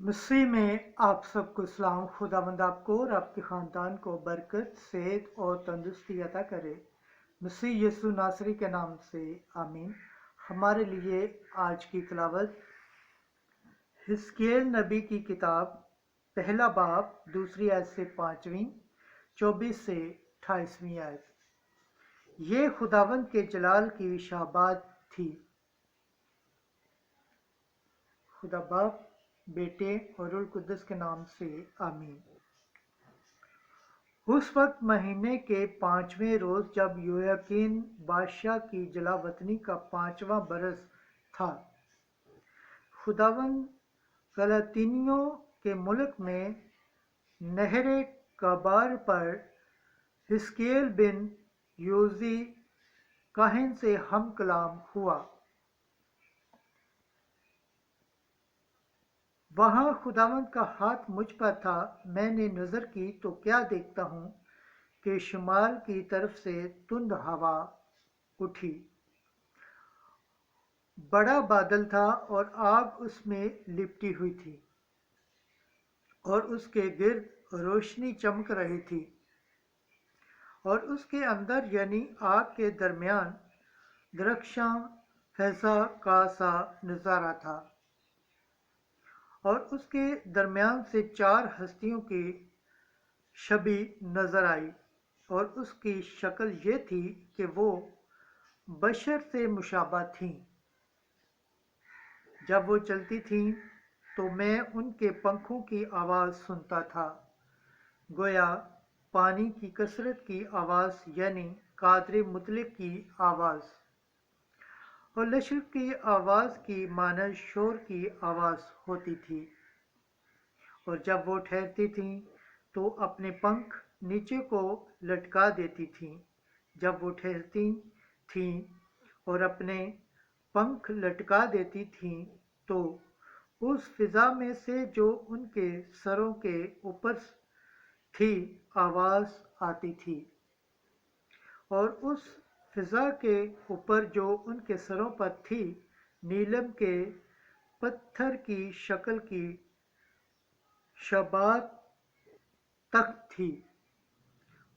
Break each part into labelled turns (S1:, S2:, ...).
S1: मसीह में आप सबको सलाम। खुदावंद आपको और आपके ख़ानदान को बरकत, सेहत और तंदुरुस्ती अता करे। मसीह यीशु नासरी के नाम से आमीन। हमारे लिए आज की तिलावत हिस्कियल नबी की किताब पहला बाब दूसरी आयत से 5वीं, 24 से 28वीं आयत। ये खुदावंद के जलाल की शाबाद थी। खुदा बाप, बेटे और रूह कुद्दस के नाम से आमीन। उस वक्त महीने के 5वें रोज जब योयाकीन बादशाह की जलावतनी का 5वां बरस था, खुदावंद गलातीनियों के मुल्क में नहरे कबार पर हिस्कियल बिन योजी काहिन से हम कलाम हुआ। वहाँ खुदावंद का हाथ मुझ पर था। मैंने नज़र की तो क्या देखता हूँ कि शुमाल की तरफ से तुंद हवा उठी। बड़ा बादल था और आग उसमें लिपटी हुई थी और उसके गिर्द रोशनी चमक रही थी और उसके अंदर यानी आग के दरमियान दरख्शां फैजा का सा नज़ारा था और उसके दरमियान से 4 हस्तियों की छवि नजर आई और उसकी शक्ल ये थी कि वो बशर से मुशाबा थीं। जब वो चलती थीं तो मैं उनके पंखों की आवाज़ सुनता था, गोया पानी की कसरत की आवाज़ यानी कादर मुतलक की आवाज़, और लश्कर की आवाज़ की मानद शोर की आवाज़ होती थी। और जब वो ठहरती थीं तो अपने पंख नीचे को लटका देती थीं। जब वो ठहरती थीं और अपने पंख लटका देती थीं तो उस फिजा में से जो उनके सरों के ऊपर थी आवाज़ आती थी, और उस फिजा के ऊपर जो उनके सरों पर थी नीलम के पत्थर की शक्ल की शबात तख्त थी,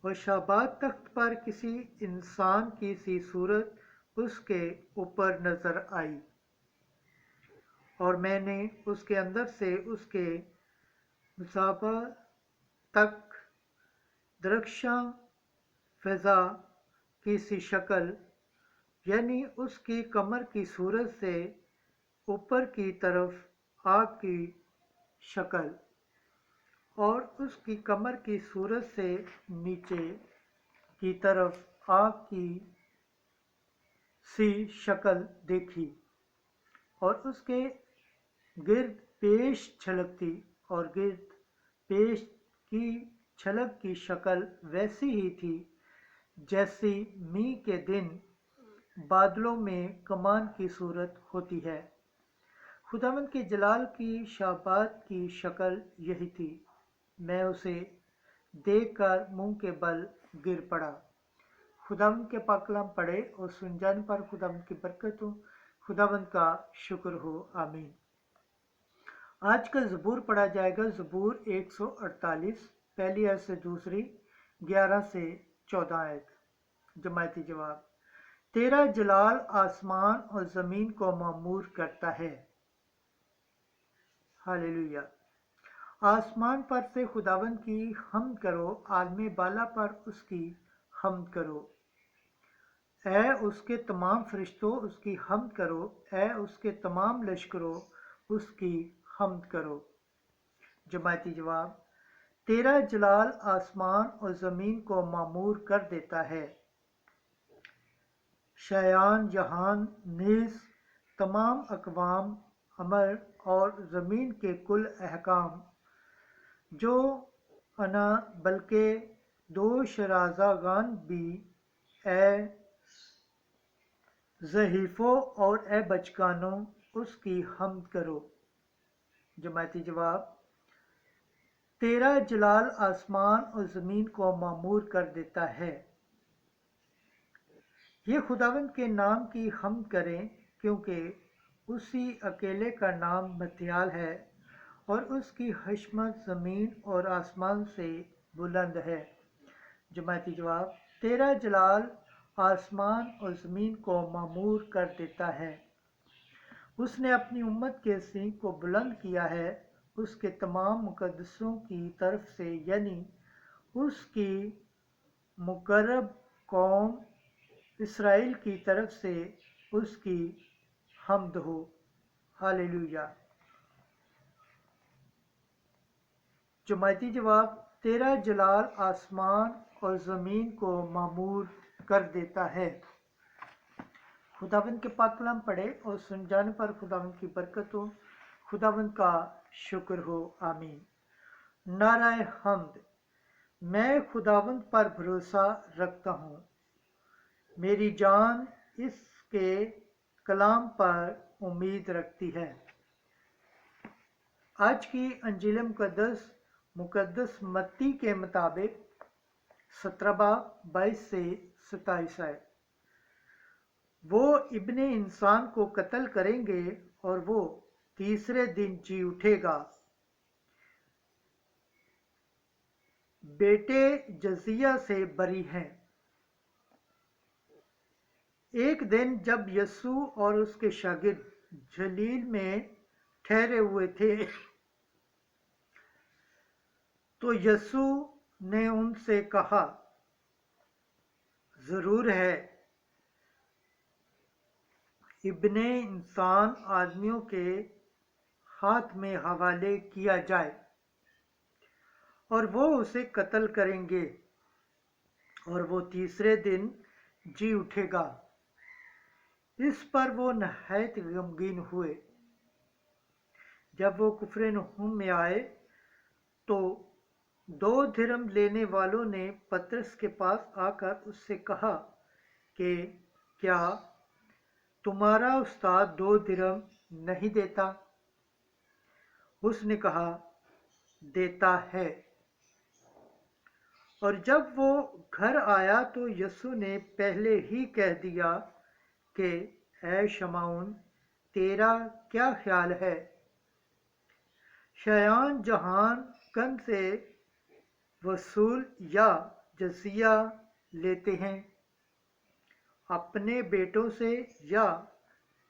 S1: और शबात तख्त पर किसी इंसान की सी सूरत उसके ऊपर नजर आई। और मैंने उसके अंदर से उसके मुसाफा तक दरख्शां फजा की सी शक्ल यानी उसकी कमर की सूरत से ऊपर की तरफ आग की शक्ल और उसकी कमर की सूरत से नीचे की तरफ आग की सी शक्ल देखी, और उसके गिर्द पेश छलकती और गिर्द पेश की छलक की शक्ल वैसी ही थी जैसी मी के दिन बादलों में कमान की सूरत होती है। खुदावंद के जलाल की शाबात की शक्ल यही थी। मैं उसे देखकर मुंह के बल गिर पड़ा। खुदावंद के पाक कलाम पढ़े और सुन जाने पर खुदावंद की बरकत हो। खुदावंद का शुक्र हो। आमीन। आज का ज़बूर पढ़ा जाएगा। ज़बूर 148, पहली आयत से दूसरी, 11 से 14 आयत। जमायती जवाब। तेरा जलाल आसमान और ज़मीन को मामूर करता है। हालेलुया। आसमान पर से खुदावंद की हम्द करो, आलमे बाला पर उसकी हम्द करो। ऐ उसके तमाम फरिश्तों उसकी हम्द करो, ऐ उसके तमाम लश्करों उसकी हम्द करो। जमायती जवाब। तेरा जलाल आसमान और ज़मीन को मामूर कर देता है। शयान जहान नीज़ तमाम अक़वाम अमर और ज़मीन के कुल अहकाम जो अना बल्कि दो शराज़ागान भी, ए ज़हीफ़ों और ए बचकानों उसकी हम्द करो। जमायती जवाब। तेरा जलाल आसमान और ज़मीन को मामूर कर देता है। ये खुदावंद के नाम की हम्द करें क्योंकि उसी अकेले का नाम मत्याल है اور اس کی حشمت زمین اور آسمان سے بلند ہے۔ جماعتی جواب: تیرا جلال آسمان اور زمین کو معمور کر دیتا ہے۔ اس نے اپنی امت کے سینگ کو بلند کیا ہے، اس کے تمام مقدسوں کی طرف سے، یعنی اس کی مقرب قوم اسرائیل کی طرف سے اس کی حمد ہو۔ ہاللیلویہ۔ جماعتی جواب: تیرا جلال آسمان اور زمین کو معمور کر دیتا ہے۔ خداوند کے پاک کلام پڑھے اور سن جانے پر خداوند کی برکت ہو، خداوند کا شکر ہو، آمین۔ نعرہ حمد۔ میں خداوند پر بھروسہ رکھتا ہوں، میری جان اس کے کلام پر امید رکھتی ہے۔ آج کی انجیل مقدس متی کے مطابق 17 باب 22 سے 27 ہے۔ وہ ابن انسان کو قتل کریں گے اور وہ تیسرے دن جی اٹھے گا۔ بیٹے جزیہ سے بری ہیں۔ ایک دن جب یسوع اور اس کے شاگرد جلیل میں ٹھہرے ہوئے تھے تو یسوع نے ان سے کہا، ضرور ہے ابن انسان آدمیوں کے ہاتھ میں حوالے کیا جائے اور وہ اسے قتل کریں گے اور وہ تیسرے دن جی اٹھے گا۔ اس پر وہ نہایت غمگین ہوئے۔ جب وہ کفرنہوم میں آئے تو 2 درہم لینے والوں نے پطرس کے پاس آ کر اس سے کہا کہ کیا تمہارا استاد 2 درہم نہیں دیتا؟ اس نے کہا، دیتا ہے۔ اور جب وہ گھر آیا تو یسوع نے پہلے ہی کہہ دیا کہ اے شمعون، تیرا کیا خیال ہے؟ شیعان جہان کن سے وصول یا جزیہ لیتے ہیں، اپنے بیٹوں سے یا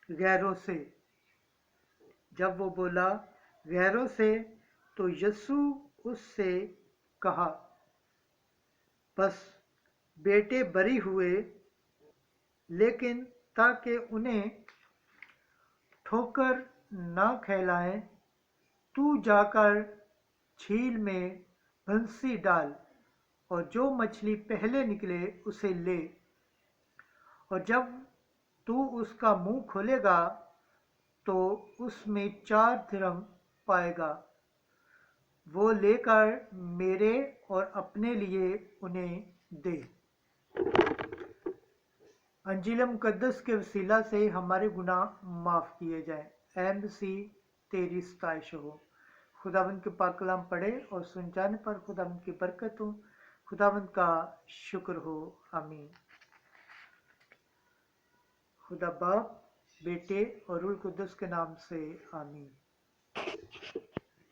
S1: غیروں سے؟ جب وہ بولا غیروں سے تو یسوع اس سے کہا، بس بیٹے بری ہوئے، لیکن تاکہ انہیں ٹھوکر نہ کھلائیں، تو جا کر جھیل میں بنسی ڈال اور جو مچھلی پہلے نکلے اسے لے، اور جب تو اس کا منہ کھولے گا تو اس میں 4 درہم پائے گا، وہ لے کر میرے اور اپنے لیے انہیں دے۔ انجیل مقدس کے وسیلہ سے ہمارے گناہ معاف کیے جائیں۔ اے مسیح، تیری ستائش ہو۔ خداوند کے پاک کلام پڑھے اور سن جانے پر خداوند کی برکت ہو، خداوند کا شکر ہو، آمین۔ خدا باپ، بیٹے اور روح القدس کے نام سے آمین۔